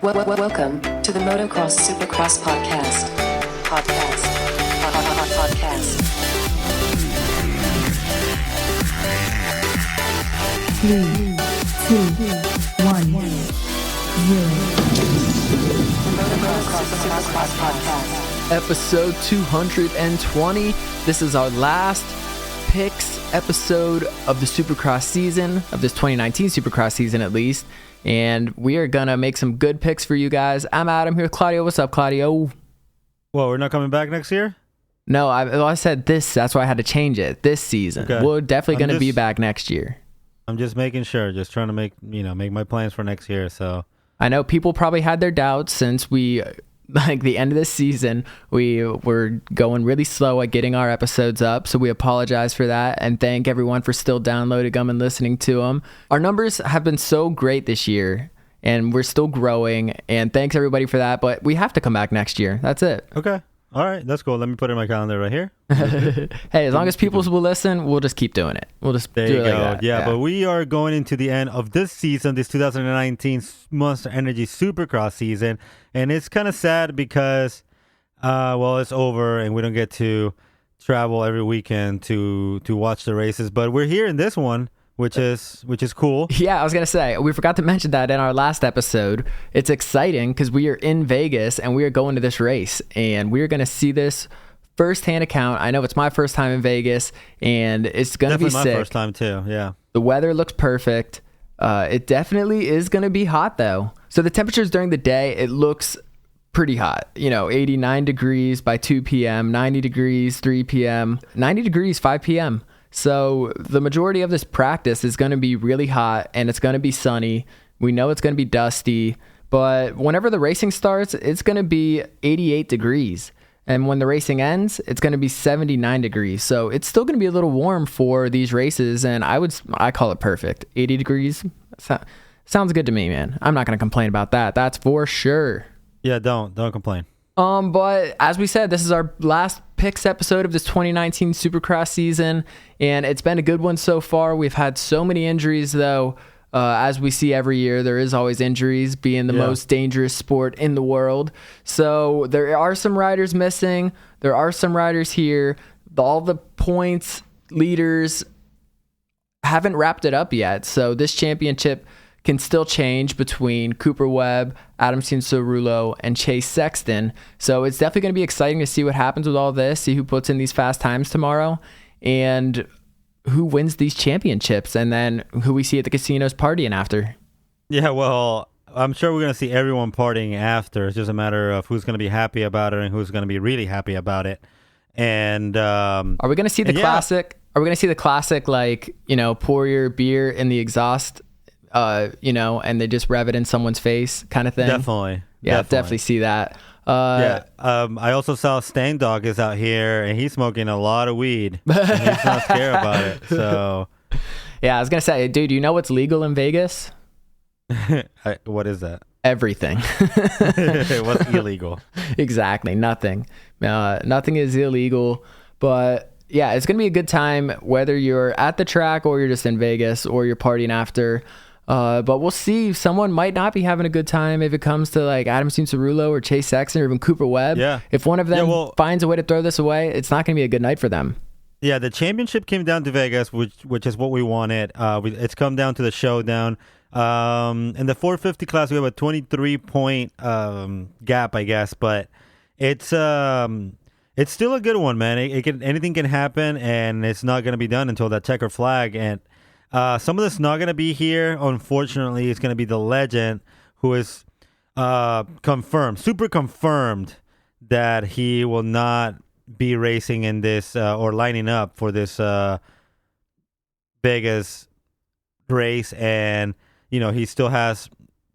Welcome to the Motocross Supercross podcast. Podcast. 3, 2, 1, 0. Motocross Supercross podcast. Episode 220. This is our last picks episode of the Supercross season, of this 2019 Supercross season at least. And we are going to make some good picks for you guys. I'm Adam here with Claudio. What's up, Claudio? Well, we're not coming back next year? No, I said this. That's why I had to change it. This season. Okay. We're definitely going to be back next year. I'm just making sure, just trying to make my plans for next year. So I know people probably had their doubts since we, like the end of this season, we were going really slow at getting our episodes up. So we apologize for that and thank everyone for still downloading them and listening to them. Our numbers have been so great this year and we're still growing, and thanks everybody for that. But we have to come back next year. That's it. okay. All right, that's cool. Let me put it in my calendar right here. Hey, as long as people will listen, we'll just keep doing it. We'll just There do you it like go. that. Yeah, but we are going into the end of this season, this 2019 Monster Energy Supercross season. And it's kind of sad because, it's over and we don't get to travel every weekend to watch the races. But we're here in this one, which is cool. Yeah, I was going to say, we forgot to mention that in our last episode. It's exciting because we are in Vegas and we are going to this race and we are going to see this first-hand account. I know it's my first time in Vegas and it's going to be sick. Definitely my first time too, yeah. The weather looks perfect. It definitely is going to be hot though. So the temperatures during the day, it looks pretty hot. 89 degrees by 2 p.m., 90 degrees 3 p.m., 90 degrees 5 p.m. So the majority of this practice is going to be really hot and it's going to be sunny. We know it's going to be dusty, but whenever the racing starts, it's going to be 88 degrees. And when the racing ends, it's going to be 79 degrees. So it's still going to be a little warm for these races. And I call it perfect. 80 degrees. Sounds good to me, man. I'm not going to complain about that. That's for sure. Yeah, don't complain. But as we said, this is our last picks episode of this 2019 Supercross season, and it's been a good one so far. We've had so many injuries, though. As we see every year, there is always injuries, being the most dangerous sport in the world. So there are some riders missing. There are some riders here. All the points leaders haven't wrapped it up yet. So this championship can still change between Cooper Webb, Adam Cianciarulo, and Chase Sexton. So it's definitely going to be exciting to see what happens with all this, see who puts in these fast times tomorrow, and who wins these championships, and then who we see at the casinos partying after. Yeah, well, I'm sure we're going to see everyone partying after. It's just a matter of who's going to be happy about it and who's going to be really happy about it. And are we going to see the classic? Are we going to see the classic, pour your beer in the exhaust, and they just rev it in someone's face kind of thing? Definitely. Yeah, definitely see that. I also saw Stang Dog is out here and he's smoking a lot of weed. And he's not scared about it. So, yeah, I was gonna say, dude, you know what's legal in Vegas? What is that? Everything. What's illegal? Exactly, nothing. Nothing is illegal. But yeah, it's gonna be a good time whether you're at the track or you're just in Vegas or you're partying after. But we'll see. Someone might not be having a good time if it comes to like Adam Cianciarulo or Chase Sexton or even Cooper Webb. Yeah. If one of them finds a way to throw this away, it's not going to be a good night for them. Yeah, the championship came down to Vegas, which is what we wanted. It's come down to the showdown. In the 450 class, we have a 23-point gap, I guess, but it's still a good one, man. Anything can happen, and it's not going to be done until that checker flag. And some of this not going to be here. Unfortunately, it's going to be the legend who is super confirmed that he will not be racing in this or lining up for this Vegas race. And, he still has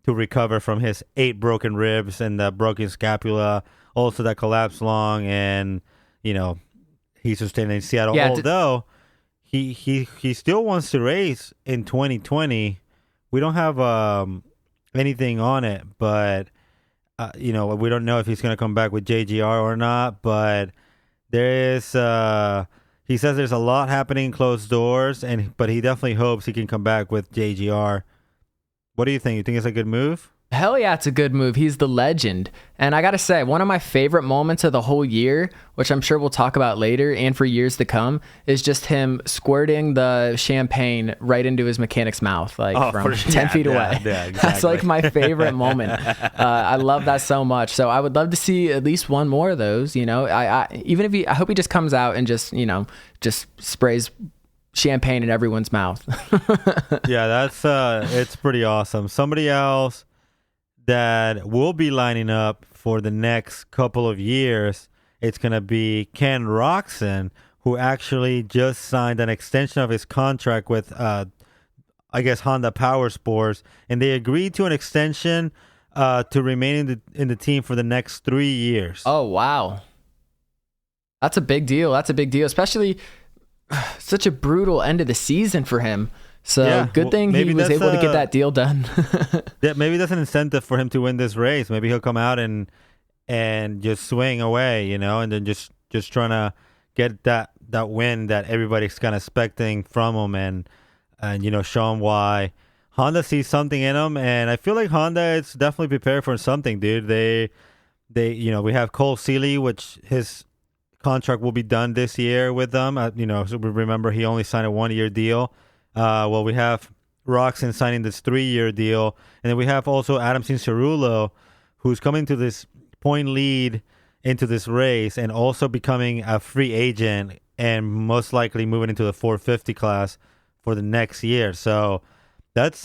to recover from his 8 broken ribs and the broken scapula, also that collapsed lung. And, he's sustained in Seattle. Yeah, although he still wants to race in 2020. We don't have anything on it, but we don't know if he's going to come back with JGR or not. But there is he says there's a lot happening closed doors, but he definitely hopes he can come back with JGR. What do you think? You think it's a good move? Hell yeah, it's a good move. He's the legend. And I got to say, one of my favorite moments of the whole year, which I'm sure we'll talk about later and for years to come, is just him squirting the champagne right into his mechanic's mouth, like from 10 feet away. Yeah, exactly. That's like my favorite moment. I love that so much. So I would love to see at least one more of those, you know. I hope he just comes out and just, you know, just sprays champagne in everyone's mouth. Yeah, that's it's pretty awesome. Somebody else that will be lining up for the next couple of years, it's going to be Ken Roczen, who actually just signed an extension of his contract with, I guess, Honda Power Sports, and they agreed to an extension to remain in the team for the next 3 years. Oh, wow. That's a big deal. Especially such a brutal end of the season for him. So yeah, good thing he was able to get that deal done. Yeah, maybe that's an incentive for him to win this race. Maybe he'll come out and just swing away, you know, and then just trying to get that win that everybody's kind of expecting from him, and you know, show him why Honda sees something in him. And I feel like Honda is definitely prepared for something, dude. They you know, we have Cole Seeley, which his contract will be done this year with them. You know, so we remember he only signed a 1-year deal. Well, we have Roczen signing this 3-year deal, and then we have also Adam Cianciarulo, who's coming to this point lead into this race and also becoming a free agent and most likely moving into the 450 class for the next year. So that's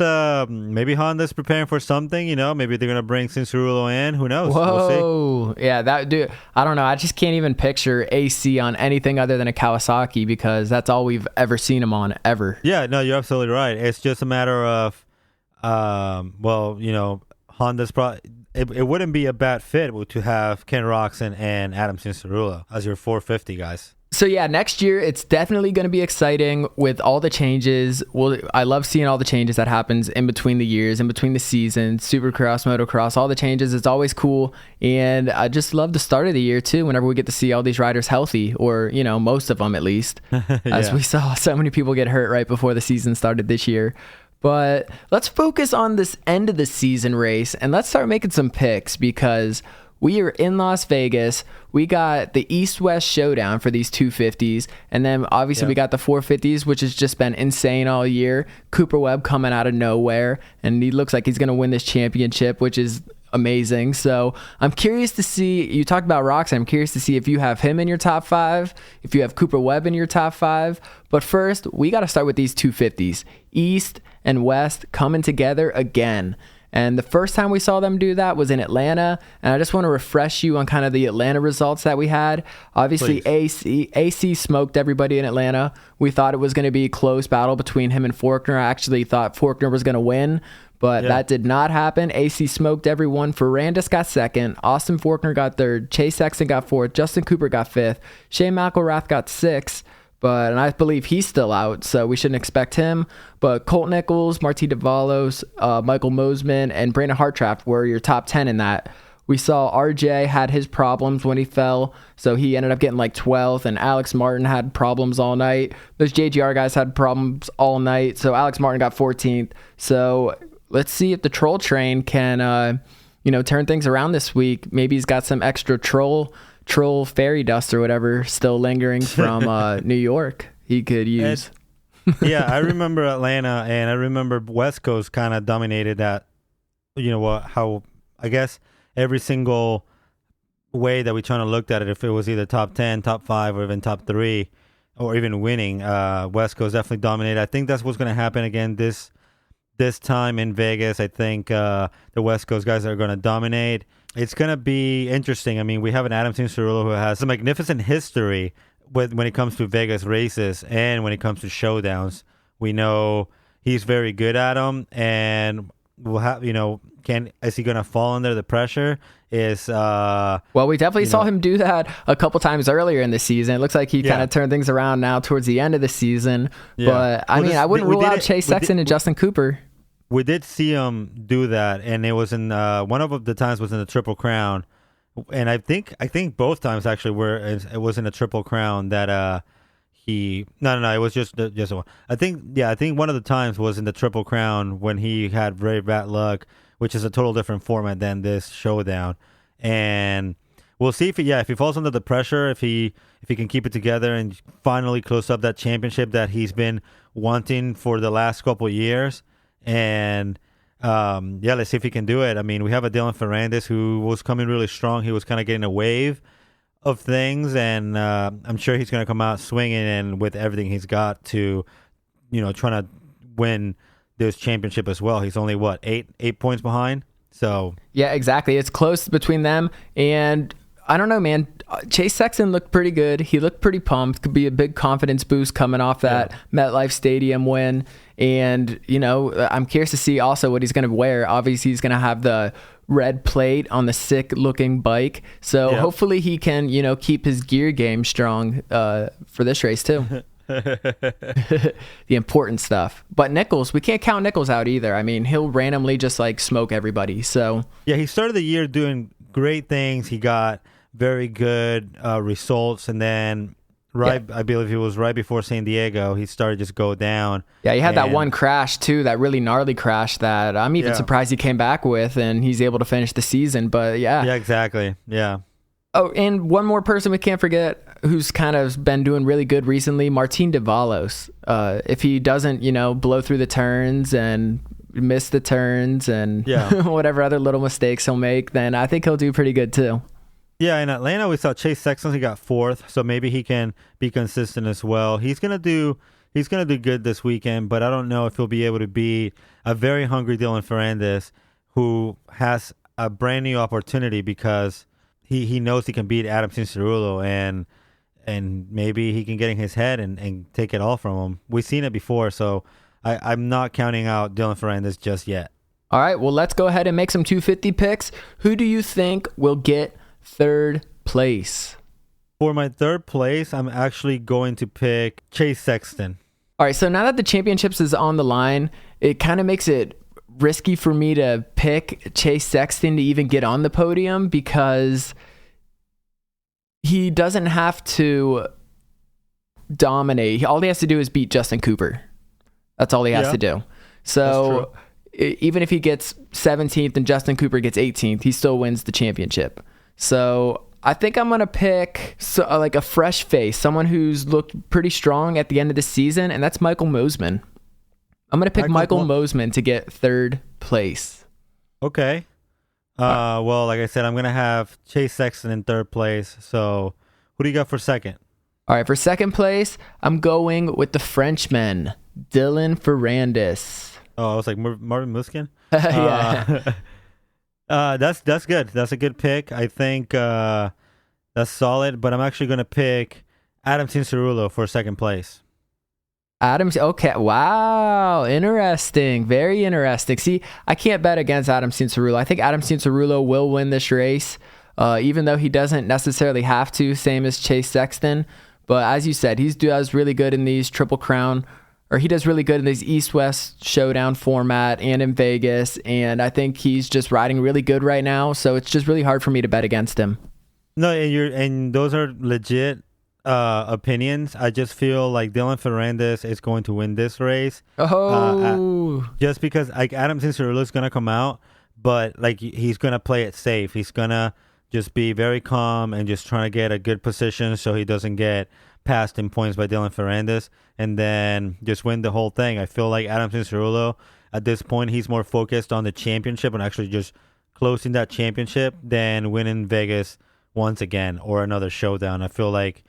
maybe Honda's preparing for something, you know. Maybe they're gonna bring Cianciarulo in. Who knows? Whoa. We'll see. Yeah, that dude. I don't know. I just can't even picture AC on anything other than a Kawasaki because that's all we've ever seen him on ever. Yeah, no, you're absolutely right. It's just a matter of, well, you know, Honda's probably. It wouldn't be a bad fit to have Ken Roczen and Adam Cianciarulo as your 450 guys. So yeah, next year it's definitely going to be exciting with all the changes. Well, I love seeing all the changes that happens in between the years, in between the seasons, Supercross, Motocross, all the changes. It's always cool, and I just love the start of the year too. Whenever we get to see all these riders healthy, or you know, most of them at least, as we saw so many people get hurt right before the season started this year. But let's focus on this end of the season race, and let's start making some picks because we are in Las Vegas. We got the East-West showdown for these 250s. And then obviously we got the 450s, which has just been insane all year. Cooper Webb coming out of nowhere. And he looks like he's going to win this championship, which is amazing. So I'm curious to see, you talked about Roxanne. I'm curious to see if you have him in your top 5, if you have Cooper Webb in your top 5. But first, we got to start with these 250s. East and West coming together again. And the first time we saw them do that was in Atlanta. And I just want to refresh you on kind of the Atlanta results that we had. Obviously, AC smoked everybody in Atlanta. We thought it was going to be a close battle between him and Faulkner. I actually thought Faulkner was going to win, but that did not happen. AC smoked everyone. Ferrandis got second. Austin Faulkner got third. Chase Sexton got fourth. Justin Cooper got fifth. Shane McElrath got sixth. And I believe he's still out, so we shouldn't expect him. But Colt Nichols, Marti Davalos, Michael Mosman, and Brandon Hartranft were your top 10 in that. We saw RJ had his problems when he fell, so he ended up getting like 12th, and Alex Martin had problems all night. Those JGR guys had problems all night, so Alex Martin got 14th. So let's see if the troll train can, turn things around this week. Maybe he's got some extra troll fairy dust or whatever still lingering from New York he could use. Yeah, I remember Atlanta, and I remember West Coast kind of dominated that, how I guess every single way that we trying to look at it, if it was either top 10, top 5, or even top 3, or even winning, West Coast definitely dominated. I think that's what's going to happen again this time in Vegas. I think the West Coast guys are going to dominate. It's going to be interesting. I mean, we have an Adam Cianciarulo who has a magnificent history when it comes to Vegas races and when it comes to showdowns. We know he's very good at them, and we'll have, is he going to fall under the pressure? Well, we definitely saw him do that a couple times earlier in the season. It looks like he kind of turned things around now towards the end of the season. Yeah. But I wouldn't rule out Chase Sexton and Justin Cooper. We did see him do that, and it was in one of the times was in the Triple Crown, and I think both times actually it was in a Triple Crown that it was just one. I think one of the times was in the Triple Crown when he had very bad luck which is a total different format than this showdown. And we'll see if he falls under the pressure, if he can keep it together and finally close up that championship that he's been wanting for the last couple of years. And let's see if he can do it. I mean, we have a Dylan Ferrandis who was coming really strong. He was kind of getting a wave of things, and I'm sure he's going to come out swinging and with everything he's got to, trying to win this championship as well. He's only eight points behind. So yeah, exactly. It's close between them, and I don't know, man. Chase Sexton looked pretty good. He looked pretty pumped. Could be a big confidence boost coming off that MetLife Stadium win. And, I'm curious to see also what he's going to wear. Obviously, he's going to have the red plate on the sick-looking bike. So hopefully he can, keep his gear game strong for this race too. The important stuff. But Nichols, we can't count Nichols out either. I mean, he'll randomly just smoke everybody. So yeah, he started the year doing great things. He got very good results, and then I believe it was right before San Diego, he started just go down. Yeah, he had that one crash too, that really gnarly crash that I'm even surprised he came back with, and he's able to finish the season. But yeah, exactly. Yeah. Oh, and one more person we can't forget who's kind of been doing really good recently, Martin Davalos. If he doesn't, blow through the turns and miss the turns and whatever other little mistakes he'll make, then I think he'll do pretty good too. Yeah, in Atlanta we saw Chase Sexton. He got 4th, so maybe he can be consistent as well. He's gonna do good this weekend, but I don't know if he'll be able to beat a very hungry Dylan Ferrandis, who has a brand new opportunity because he knows he can beat Adam Cianciarulo, and maybe he can get in his head and take it all from him. We've seen it before, so I'm not counting out Dylan Ferrandis just yet. All right, well, let's go ahead and make some 250 picks. Who do you think will get 3rd place? For my 3rd place, I'm actually going to pick Chase Sexton. All right, so now that the championships is on the line, it kind of makes it risky for me to pick Chase Sexton to even get on the podium because he doesn't have to dominate. All he has to do is beat Justin Cooper. That's all he has to do. So even if he gets 17th and Justin Cooper gets 18th, he still wins the championship. So I think I'm going to pick a fresh face, someone who's looked pretty strong at the end of the season, and that's Michael Mosiman. I'm going to pick Michael Mosiman to get 3rd place. Okay. Well, like I said, I'm going to have Chase Sexton in 3rd place. So who do you got for 2nd? All right, for 2nd place, I'm going with the Frenchman, Dylan Ferrandis. Oh, I was like Marvin Musquin? Yeah. That's good. That's a good pick. I think that's solid, but I'm actually going to pick Adam Cianciarulo for 2nd place. Okay. Wow. Interesting. Very interesting. See, I can't bet against Adam Cianciarulo. I think Adam Cianciarulo will win this race, even though he doesn't necessarily have to, same as Chase Sexton. But as you said, he does really good in these Triple Crown, or he does really good in these East-West Showdown format and in Vegas. And I think he's just riding really good right now. So it's just really hard for me to bet against him. No, and those are legit opinions. I just feel like Dylan Ferrandis is going to win this race. Just because Adam Cianciarulo is going to come out, but he's going to play it safe. He's going to just be very calm and just trying to get a good position so he doesn't get passed in points by Dylan Ferrandis, and then just win the whole thing. I feel like Adam Cianciarulo at this point, he's more focused on the championship and actually just closing that championship than winning Vegas once again or another showdown. I feel like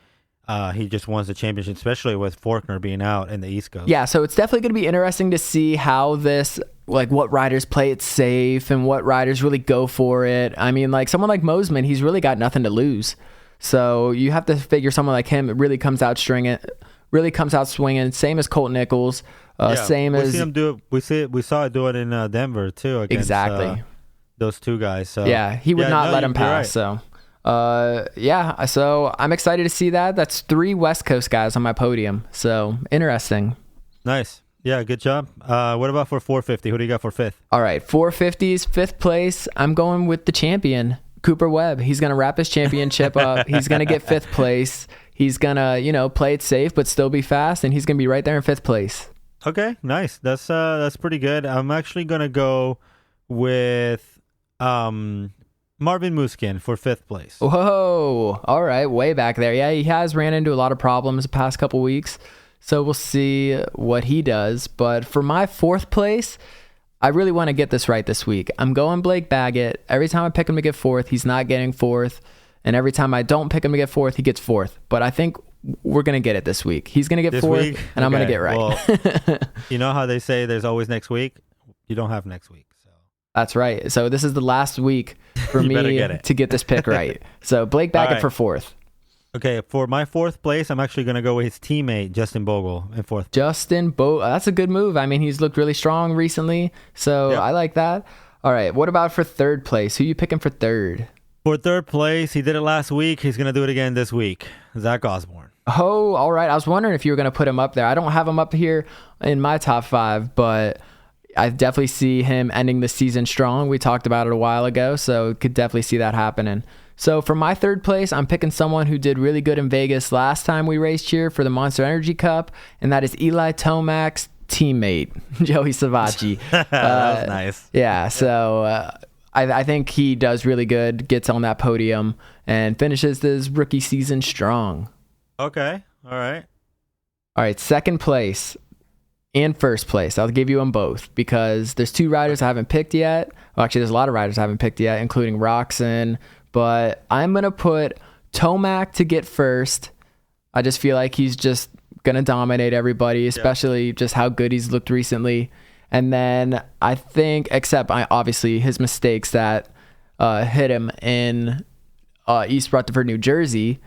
he just wants the championship, especially with Faulkner being out in the East Coast. Yeah, so it's definitely going to be interesting to see how this, what riders play it safe and what riders really go for it. I mean, someone like Mosiman, he's really got nothing to lose. So you have to figure someone like him really comes out swinging. Same as Colt Nichols. Same as we see him do it. We saw it do it in Denver too. Against, exactly. Those two guys. So yeah, he would not let him pass. Right. So so I'm excited to see that. That's 3 West Coast guys on my podium. So interesting. Nice. Yeah, good job. What about for 450? Who do you got for 5th? All right, 450s, 5th place. I'm going with the champion, Cooper Webb. He's going to wrap his championship up. He's going to get 5th place. He's going to, play it safe, but still be fast, and he's going to be right there in 5th place. Okay, nice. That's pretty good. I'm actually going to go with Marvin Musquin for 5th place. Whoa. All right. Way back there. Yeah, he has ran into a lot of problems the past couple weeks. So we'll see what he does. But for my 4th place, I really want to get this right this week. I'm going Blake Baggett. Every time I pick him to get 4th, he's not getting 4th. And every time I don't pick him to get 4th, he gets 4th. But I think we're going to get it this week. He's going to get 4th, and I'm going to get right. Well, you know how they say there's always next week? You don't have next week. So that's right. So this is the last week for me to get this pick right. So Blake Baggett for 4th. Okay, for my 4th place, I'm actually going to go with his teammate, Justin Bogle, in 4th. That's a good move. I mean, he's looked really strong recently, so yep. I like that. All right, what about for 3rd place? Who are you picking for 3rd? For 3rd place, he did it last week. He's going to do it again this week. Zach Osborne. Oh, all right. I was wondering if you were going to put him up there. I don't have him up here in my top 5, but I definitely see him ending the season strong. We talked about it a while ago, so could definitely see that happening. So for my 3rd place, I'm picking someone who did really good in Vegas last time we raced here for the Monster Energy Cup, and that is Eli Tomac's teammate, Joey Savacci. That was nice. Yeah, so I think he does really good, gets on that podium, and finishes this rookie season strong. Okay, all right. All right, 2nd place and 1st place. I'll give you them both because there's 2 riders I haven't picked yet. Well, actually, there's a lot of riders I haven't picked yet, including Roxon. But I'm going to put Tomac to get 1st. I just feel like he's just going to dominate everybody, especially just how good he's looked recently. And then I think, obviously his mistakes that hit him in East Rutherford, New Jersey,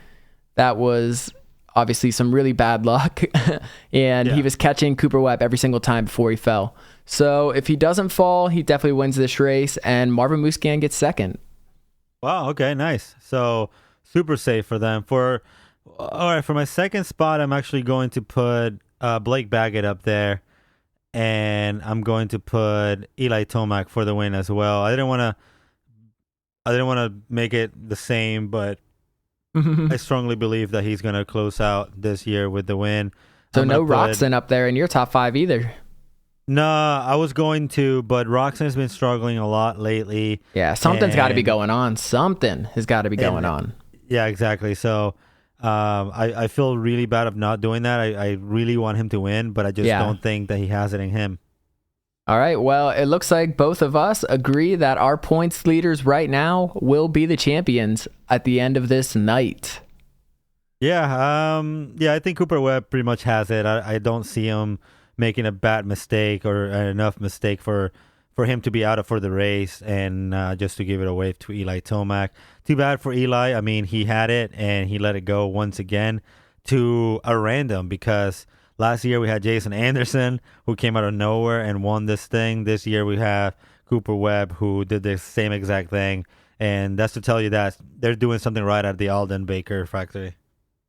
that was obviously some really bad luck. And he was catching Cooper Webb every single time before he fell. So if he doesn't fall, he definitely wins this race. And Marvin Musquin gets 2nd. Wow. Okay. Nice. So super safe for them. For my 2nd spot, I'm actually going to put Blake Baggett up there, and I'm going to put Eli Tomac for the win as well. I didn't want to make it the same, but I strongly believe that he's going to close out this year with the win. So no Roxon up there in your top 5 either. No, I was going to, but Roxon has been struggling a lot lately. Yeah, something's got to be going on. Something has got to be going on. Yeah, exactly. So I feel really bad of not doing that. I really want him to win, but I just don't think that he has it in him. All right, well, it looks like both of us agree that our points leaders right now will be the champions at the end of this night. Yeah, I think Cooper Webb pretty much has it. I don't see him making a bad mistake or enough mistake for him to be out for the race and just to give it away to Eli Tomac. Too bad for Eli. I mean, he had it and he let it go once again to a random, because last year we had Jason Anderson who came out of nowhere and won this thing. This year we have Cooper Webb who did the same exact thing, and that's to tell you that they're doing something right at the Alden Baker factory.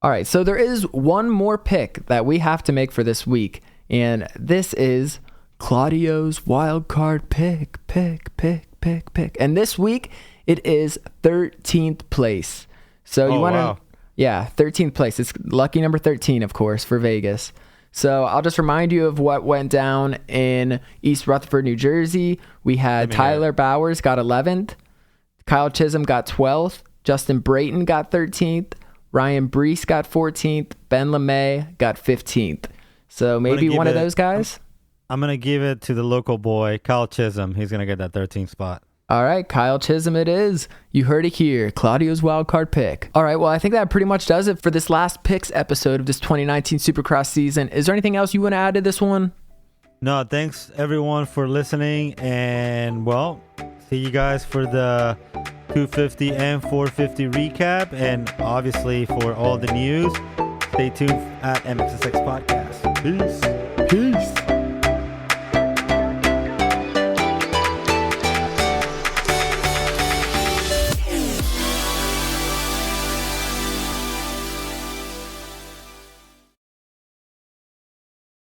All right, so there is one more pick that we have to make for this week, and this is Claudio's wild card pick. And this week it is 13th place. So you want to, 13th place. It's lucky number 13, of course, for Vegas. So I'll just remind you of what went down in East Rutherford, New Jersey. We had Tyler Bowers got 11th, Kyle Chisholm got 12th, Justin Brayton got 13th, Ryan Brees got 14th, Ben LeMay got 15th. So maybe one of those guys. I'm going to give it to the local boy, Kyle Chisholm. He's going to get that 13th spot. All right, Kyle Chisholm it is. You heard it here, Claudio's wildcard pick. All right, well, I think that pretty much does it for this last picks episode of this 2019 Supercross season. Is there anything else you want to add to this one? No, thanks everyone for listening, and well, see you guys for the 250 and 450 recap, and obviously for all the news, stay tuned at MXSX Podcast. Peace.